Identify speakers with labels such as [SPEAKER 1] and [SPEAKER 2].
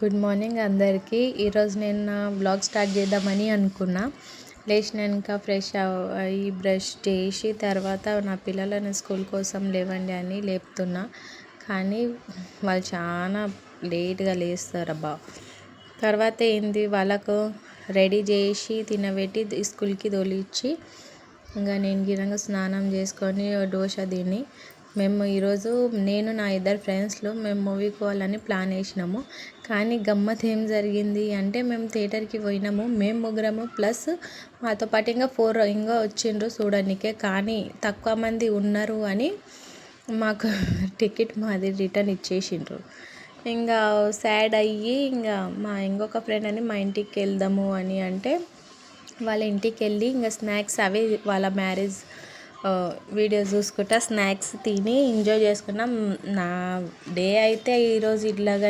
[SPEAKER 1] Good morning అందరికీ. ఈరోజు నేను నా వ్లాగ్ స్టార్ట్ చేద్దామని అనుకున్నా. లేచినాక ఫ్రెష్ అయ్యి బ్రష్ చేసి తర్వాత నా పిల్లలను స్కూల్ కోసం లేవండి అని లేపుతున్నా. కానీ వాళ్ళు చాలా లేట్గా లేస్తారబ్బా. తర్వాత ఏంది వాళ్ళకు రెడీ చేసి తినబెట్టి స్కూల్కి తోలిచ్చి ఇంకా నేను గిరంగా స్నానం చేసుకొని దోశ తిని మేము ఈరోజు నేను నా ఇద్దరు ఫ్రెండ్స్లో మేము మూవీకి పోవాలని ప్లాన్ వేసినాము. కానీ గమ్మత్ ఏం జరిగింది అంటే మేము థియేటర్కి పోయినాము. మేము ముగ్గురము ప్లస్ మాతో పాటు ఇంకా 4 ఇంకా వచ్చిండ్రు చూడడానికే. కానీ తక్కువ మంది ఉన్నారు అని మాకు టికెట్ మాది రిటర్న్ ఇచ్చేసిండ్రు. ఇంకా సాడ్ అయ్యి ఇంకా మా ఇంకొక ఫ్రెండ్ అని మా ఇంటికి వెళ్దాము అని అంటే వాళ్ళ ఇంటికి వెళ్ళి ఇంకా స్నాక్స్ అవే వాళ్ళ మ్యారేజ్ వీడియోస్ చూసుకుంటా స్నాక్స్ తిని ఎంజాయ్ చేసుకున్నాం. నా డే అయితే ఈరోజు ఇట్లాగా